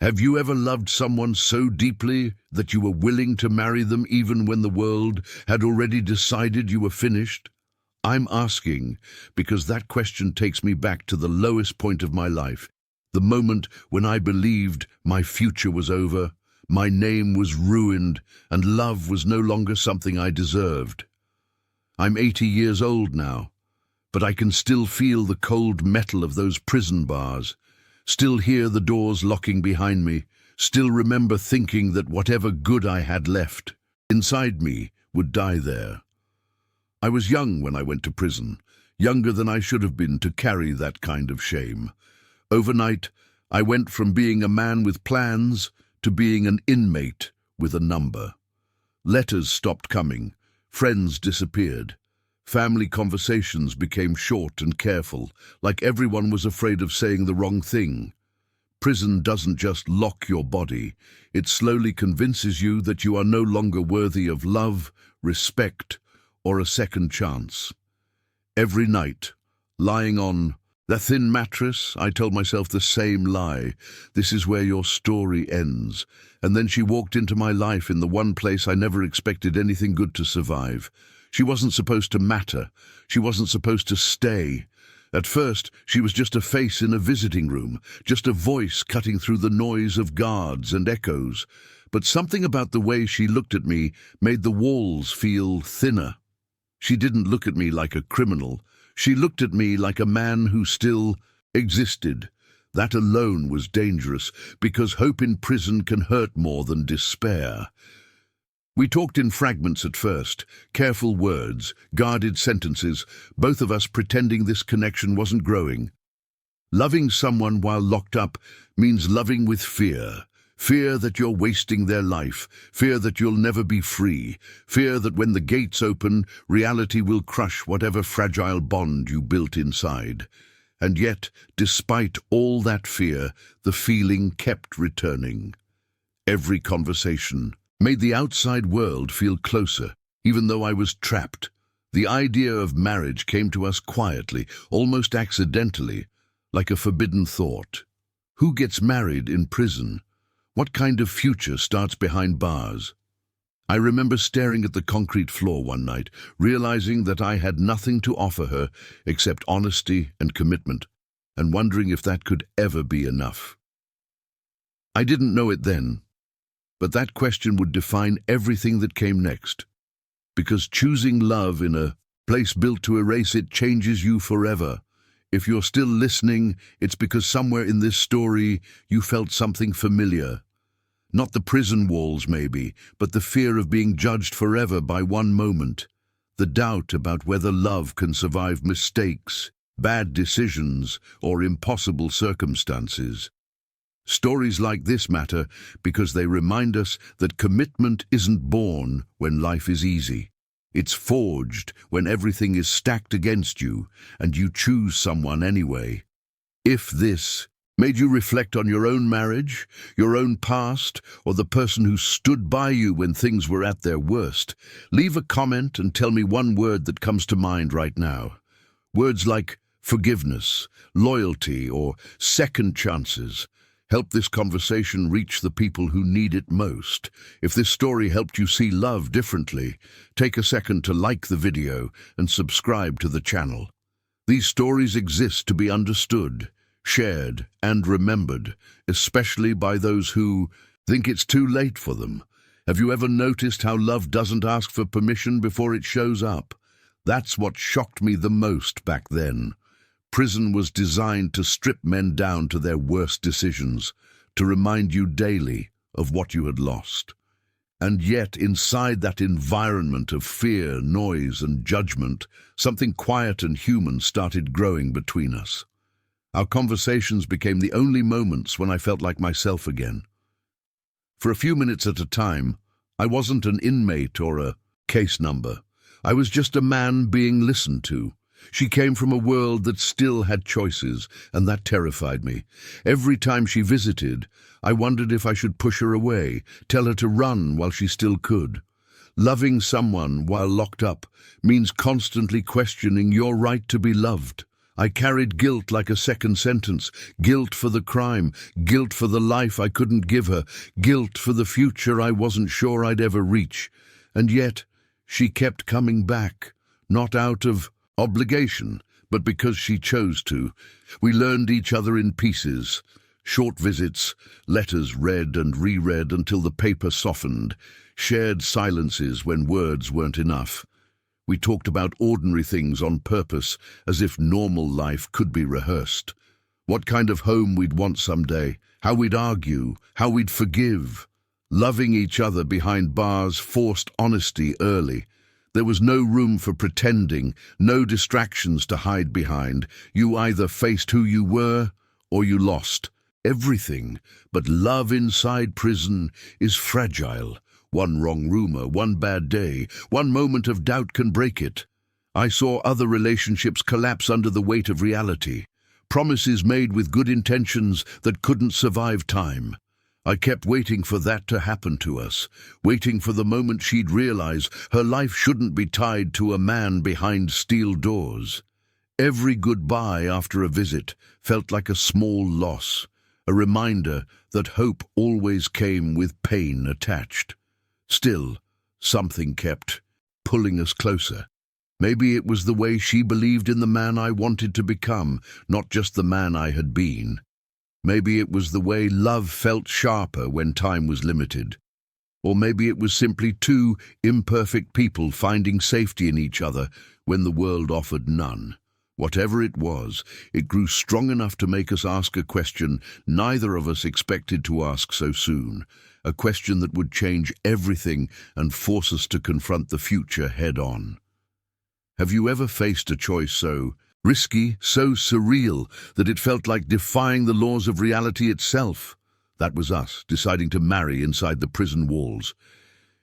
Have you ever loved someone so deeply that you were willing to marry them even when the world had already decided you were finished? I'm asking because that question takes me back to the lowest point of my life, the moment when I believed my future was over, my name was ruined, and love was no longer something I deserved. I'm 80 years old now, but I can still feel the cold metal of those prison bars, still hear the doors locking behind me, still remember thinking that whatever good I had left inside me would die there. I was young when I went to prison, younger than I should have been to carry that kind of shame. Overnight, I went from being a man with plans to being an inmate with a number. Letters stopped coming, friends disappeared. Family conversations became short and careful, like everyone was afraid of saying the wrong thing. Prison doesn't just lock your body, it slowly convinces you that you are no longer worthy of love, respect, or a second chance. Every night, lying on the thin mattress, I told myself the same lie. This is where your story ends. And then she walked into my life in the one place I never expected anything good to survive. She wasn't supposed to matter. She wasn't supposed to stay. At first, she was just a face in a visiting room, just a voice cutting through the noise of guards and echoes. But something about the way she looked at me made the walls feel thinner. She didn't look at me like a criminal. She looked at me like a man who still existed. That alone was dangerous, because hope in prison can hurt more than despair. We talked in fragments at first, careful words, guarded sentences, both of us pretending this connection wasn't growing. Loving someone while locked up means loving with fear. Fear that you're wasting their life, fear that you'll never be free, fear that when the gates open, reality will crush whatever fragile bond you built inside. And yet, despite all that fear, the feeling kept returning. Every conversation made the outside world feel closer, even though I was trapped. The idea of marriage came to us quietly, almost accidentally, like a forbidden thought. Who gets married in prison? What kind of future starts behind bars? I remember staring at the concrete floor one night, realizing that I had nothing to offer her except honesty and commitment, and wondering if that could ever be enough. I didn't know it then, but that question would define everything that came next. Because choosing love in a place built to erase it changes you forever. If you're still listening, it's because somewhere in this story you felt something familiar. Not the prison walls, maybe, but the fear of being judged forever by one moment. The doubt about whether love can survive mistakes, bad decisions, or impossible circumstances. Stories like this matter because they remind us that commitment isn't born when life is easy. It's forged when everything is stacked against you and you choose someone anyway. If this made you reflect on your own marriage, your own past, or the person who stood by you when things were at their worst, leave a comment and tell me one word that comes to mind right now. Words like forgiveness, loyalty, or second chances. Help this conversation reach the people who need it most. If this story helped you see love differently, take a second to like the video and subscribe to the channel. These stories exist to be understood, shared, and remembered, especially by those who think it's too late for them. Have you ever noticed how love doesn't ask for permission before it shows up? That's what shocked me the most back then. Prison was designed to strip men down to their worst decisions, to remind you daily of what you had lost. And yet, inside that environment of fear, noise, and judgment, something quiet and human started growing between us. Our conversations became the only moments when I felt like myself again. For a few minutes at a time, I wasn't an inmate or a case number. I was just a man being listened to. She came from a world that still had choices, and that terrified me. Every time she visited, I wondered if I should push her away, tell her to run while she still could. Loving someone while locked up means constantly questioning your right to be loved. I carried guilt like a second sentence, guilt for the crime, guilt for the life I couldn't give her, guilt for the future I wasn't sure I'd ever reach. And yet, she kept coming back, not out of obligation, but because she chose to. We learned each other in pieces, short visits, letters read and reread until the paper softened, shared silences when words weren't enough. We talked about ordinary things on purpose, as if normal life could be rehearsed. What kind of home we'd want someday, how we'd argue, how we'd forgive. Loving each other behind bars forced honesty early. There was no room for pretending, no distractions to hide behind. You either faced who you were, or you lost everything. But love inside prison is fragile. One wrong rumor, one bad day, one moment of doubt can break it. I saw other relationships collapse under the weight of reality. Promises made with good intentions that couldn't survive time. I kept waiting for that to happen to us, waiting for the moment she'd realize her life shouldn't be tied to a man behind steel doors. Every goodbye after a visit felt like a small loss, a reminder that hope always came with pain attached. Still, something kept pulling us closer. Maybe it was the way she believed in the man I wanted to become, not just the man I had been. Maybe it was the way love felt sharper when time was limited. Or maybe it was simply two imperfect people finding safety in each other when the world offered none. Whatever it was, it grew strong enough to make us ask a question neither of us expected to ask so soon. A question that would change everything and force us to confront the future head-on. Have you ever faced a choice so risky, so surreal, that it felt like defying the laws of reality itself? That was us, deciding to marry inside the prison walls.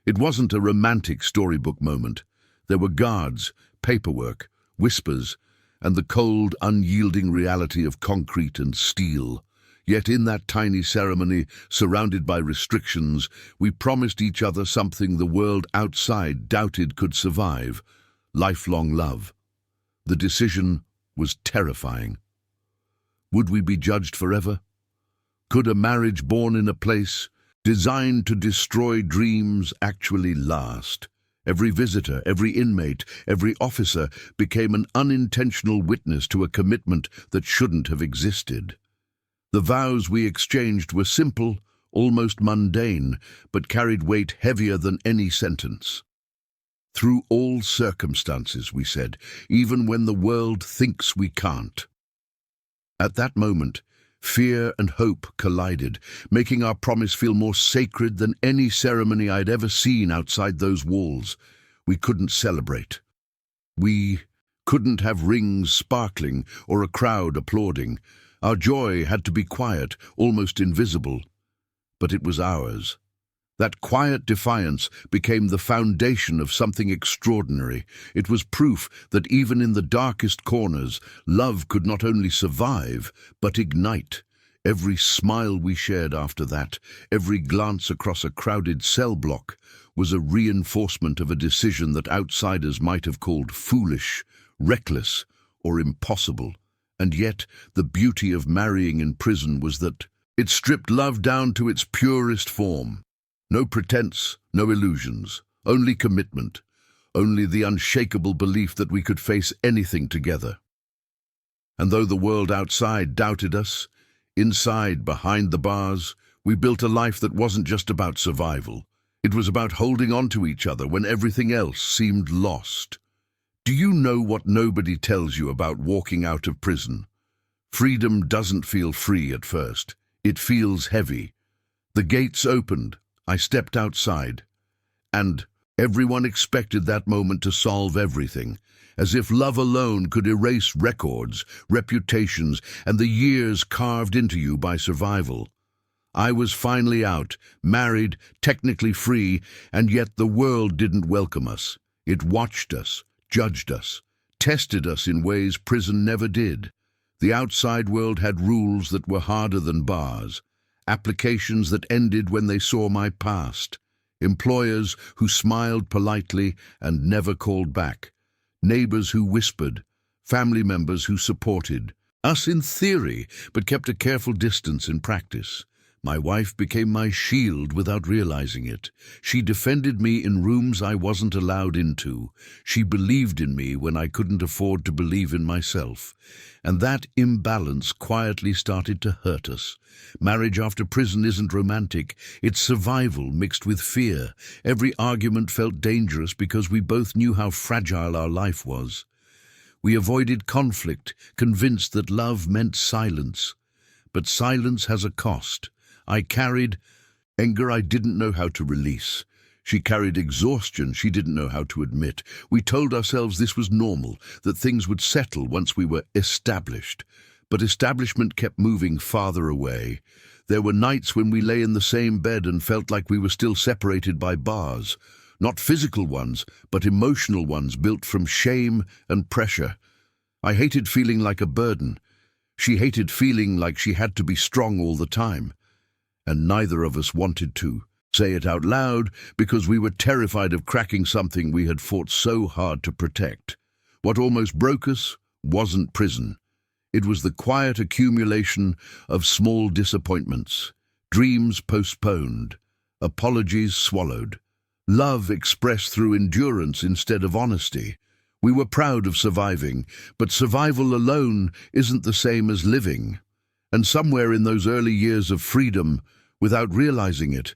It wasn't a romantic storybook moment. There were guards, paperwork, whispers, and the cold, unyielding reality of concrete and steel. Yet in that tiny ceremony, surrounded by restrictions, we promised each other something the world outside doubted could survive: lifelong love. The decision was terrifying. Would we be judged forever? Could a marriage born in a place designed to destroy dreams actually last? Every visitor, every inmate, every officer became an unintentional witness to a commitment that shouldn't have existed. The vows we exchanged were simple, almost mundane, but carried weight heavier than any sentence. Through all circumstances, we said, even when the world thinks we can't. At that moment, fear and hope collided, making our promise feel more sacred than any ceremony I'd ever seen outside those walls. We couldn't celebrate. We couldn't have rings sparkling or a crowd applauding. Our joy had to be quiet, almost invisible. But it was ours. That quiet defiance became the foundation of something extraordinary. It was proof that even in the darkest corners, love could not only survive, but ignite. Every smile we shared after that, every glance across a crowded cell block, was a reinforcement of a decision that outsiders might have called foolish, reckless, or impossible. And yet, the beauty of marrying in prison was that it stripped love down to its purest form. No pretense, no illusions, only commitment, only the unshakable belief that we could face anything together. And though the world outside doubted us, inside, behind the bars, we built a life that wasn't just about survival. It was about holding on to each other when everything else seemed lost. Do you know what nobody tells you about walking out of prison? Freedom doesn't feel free at first. It feels heavy. The gates opened. I stepped outside. And everyone expected that moment to solve everything, as if love alone could erase records, reputations, and the years carved into you by survival. I was finally out, married, technically free, and yet the world didn't welcome us. It watched us, judged us, tested us in ways prison never did. The outside world had rules that were harder than bars, applications that ended when they saw my past, employers who smiled politely and never called back, neighbors who whispered, family members who supported us in theory, but kept a careful distance in practice. My wife became my shield without realizing it. She defended me in rooms I wasn't allowed into. She believed in me when I couldn't afford to believe in myself. And that imbalance quietly started to hurt us. Marriage after prison isn't romantic. It's survival mixed with fear. Every argument felt dangerous because we both knew how fragile our life was. We avoided conflict, convinced that love meant silence. But silence has a cost. I carried anger I didn't know how to release. She carried exhaustion she didn't know how to admit. We told ourselves this was normal, that things would settle once we were established. But establishment kept moving farther away. There were nights when we lay in the same bed and felt like we were still separated by bars. Not physical ones, but emotional ones built from shame and pressure. I hated feeling like a burden. She hated feeling like she had to be strong all the time. And neither of us wanted to say it out loud because we were terrified of cracking something we had fought so hard to protect. What almost broke us wasn't prison. It was the quiet accumulation of small disappointments, dreams postponed, apologies swallowed, love expressed through endurance instead of honesty. We were proud of surviving, but survival alone isn't the same as living. And somewhere in those early years of freedom, without realizing it,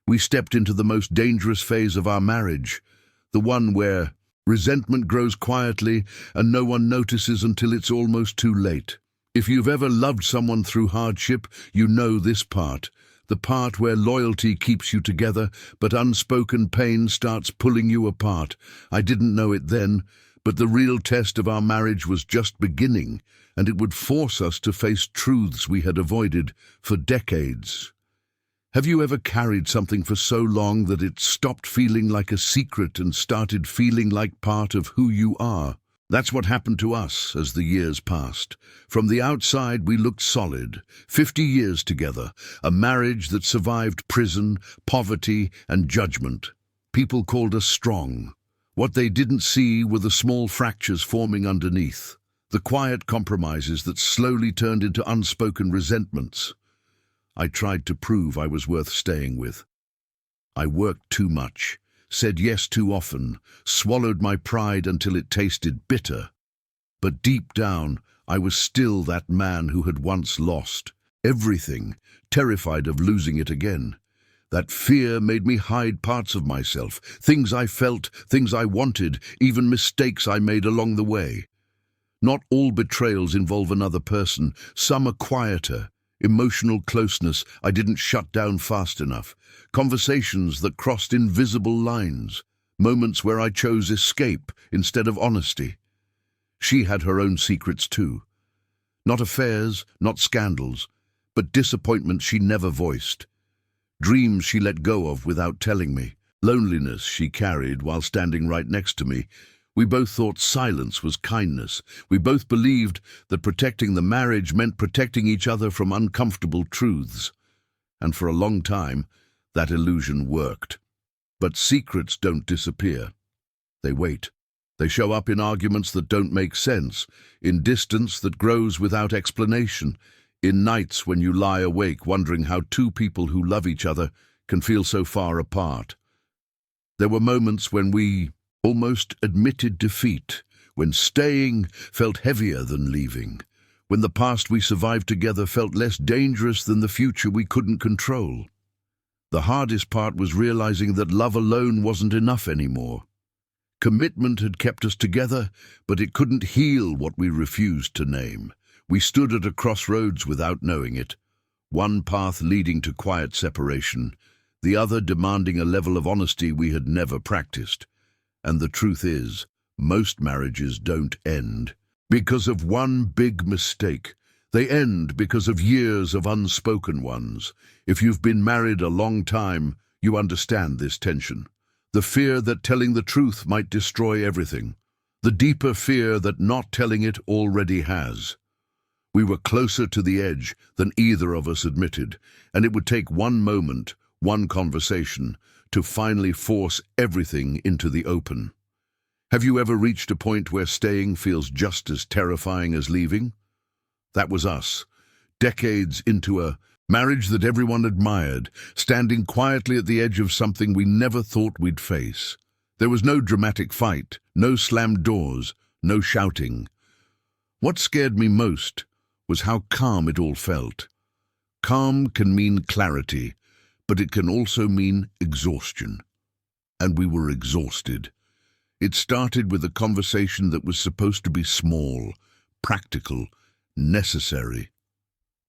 we stepped into the most dangerous phase of our marriage, the one where resentment grows quietly and no one notices until it's almost too late. If you've ever loved someone through hardship, you know this part, the part where loyalty keeps you together, but unspoken pain starts pulling you apart. I didn't know it then, but the real test of our marriage was just beginning, and it would force us to face truths we had avoided for decades. Have you ever carried something for so long that it stopped feeling like a secret and started feeling like part of who you are? That's what happened to us as the years passed. From the outside, we looked solid. 50 years together, a marriage that survived prison, poverty, and judgment. People called us strong. What they didn't see were the small fractures forming underneath, the quiet compromises that slowly turned into unspoken resentments. I tried to prove I was worth staying with. I worked too much, said yes too often, swallowed my pride until it tasted bitter. But deep down, I was still that man who had once lost everything, terrified of losing it again. That fear made me hide parts of myself, things I felt, things I wanted, even mistakes I made along the way. Not all betrayals involve another person. Some are quieter. Emotional closeness I didn't shut down fast enough. Conversations that crossed invisible lines. Moments where I chose escape instead of honesty. She had her own secrets too. Not affairs, not scandals, but disappointments she never voiced. Dreams she let go of without telling me. Loneliness she carried while standing right next to me. We both thought silence was kindness. We both believed that protecting the marriage meant protecting each other from uncomfortable truths. And for a long time, that illusion worked. But secrets don't disappear. They wait. They show up in arguments that don't make sense, in distance that grows without explanation, in nights when you lie awake wondering how two people who love each other can feel so far apart. There were moments when we almost admitted defeat, when staying felt heavier than leaving, when the past we survived together felt less dangerous than the future we couldn't control. The hardest part was realizing that love alone wasn't enough anymore. Commitment had kept us together, but it couldn't heal what we refused to name. We stood at a crossroads without knowing it, one path leading to quiet separation, the other demanding a level of honesty we had never practiced. And the truth is, most marriages don't end because of one big mistake. They end because of years of unspoken ones. If you've been married a long time, you understand this tension. The fear that telling the truth might destroy everything. The deeper fear that not telling it already has. We were closer to the edge than either of us admitted, and it would take one moment, one conversation, to finally force everything into the open. Have you ever reached a point where staying feels just as terrifying as leaving? That was us, decades into a marriage that everyone admired, standing quietly at the edge of something we never thought we'd face. There was no dramatic fight, no slammed doors, no shouting. What scared me most was how calm it all felt. Calm can mean clarity, but it can also mean exhaustion. And we were exhausted. It started with a conversation that was supposed to be small, practical, necessary.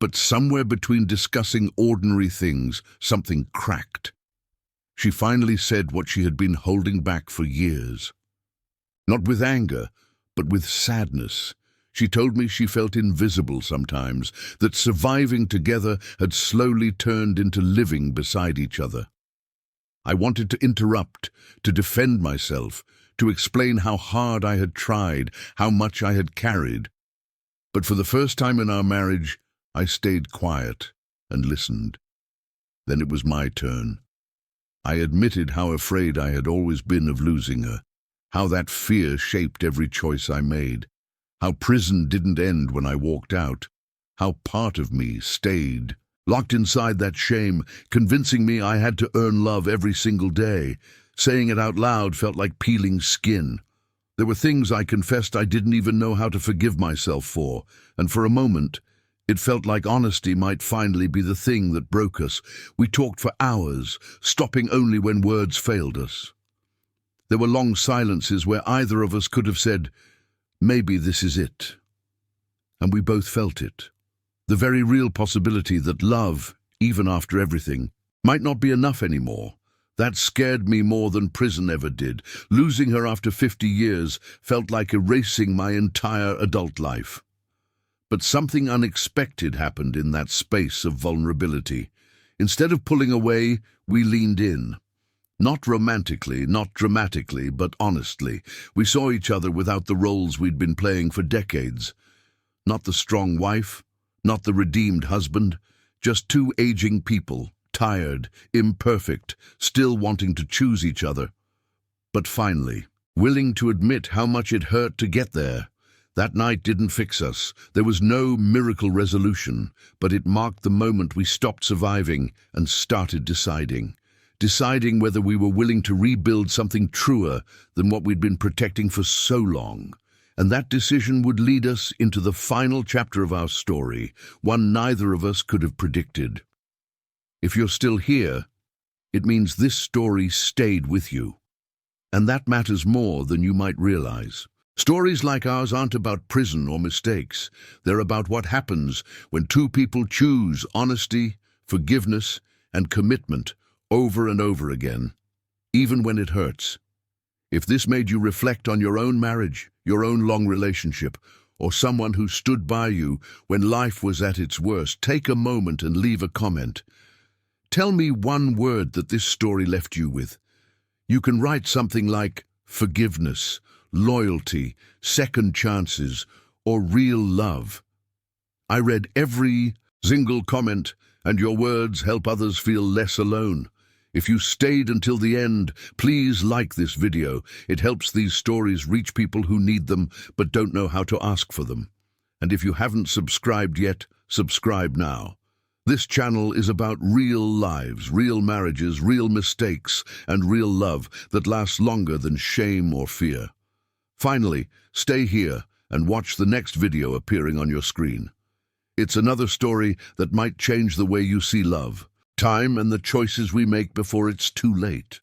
But somewhere between discussing ordinary things, something cracked. She finally said what she had been holding back for years. Not with anger, but with sadness. She told me she felt invisible sometimes, that surviving together had slowly turned into living beside each other. I wanted to interrupt, to defend myself, to explain how hard I had tried, how much I had carried. But for the first time in our marriage, I stayed quiet and listened. Then it was my turn. I admitted how afraid I had always been of losing her, how that fear shaped every choice I made, how prison didn't end when I walked out, how part of me stayed, locked inside that shame, convincing me I had to earn love every single day. Saying it out loud felt like peeling skin. There were things I confessed I didn't even know how to forgive myself for, and for a moment, it felt like honesty might finally be the thing that broke us. We talked for hours, stopping only when words failed us. There were long silences where either of us could have said, "Maybe this is it." And we both felt it. The very real possibility that love, even after everything, might not be enough anymore. That scared me more than prison ever did. Losing her after 50 years felt like erasing my entire adult life. But something unexpected happened in that space of vulnerability. Instead of pulling away, we leaned in. Not romantically, not dramatically, but honestly. We saw each other without the roles we'd been playing for decades. Not the strong wife, not the redeemed husband, just two aging people, tired, imperfect, still wanting to choose each other. But finally, willing to admit how much it hurt to get there. That night didn't fix us. There was no miracle resolution, but it marked the moment we stopped surviving and started deciding. Deciding whether we were willing to rebuild something truer than what we'd been protecting for so long. And that decision would lead us into the final chapter of our story, one neither of us could have predicted. If you're still here, it means this story stayed with you. And that matters more than you might realize. Stories like ours aren't about prison or mistakes. They're about what happens when two people choose honesty, forgiveness, and commitment over and over again, even when it hurts. If this made you reflect on your own marriage, your own long relationship, or someone who stood by you when life was at its worst, take a moment and leave a comment. Tell me one word that this story left you with. You can write something like forgiveness, loyalty, second chances, or real love. I read every single comment, and your words help others feel less alone. If you stayed until the end, please like this video. It helps these stories reach people who need them but don't know how to ask for them. And if you haven't subscribed yet, subscribe now. This channel is about real lives, real marriages, real mistakes, and real love that lasts longer than shame or fear. Finally, stay here and watch the next video appearing on your screen. It's another story that might change the way you see love, time, and the choices we make before it's too late.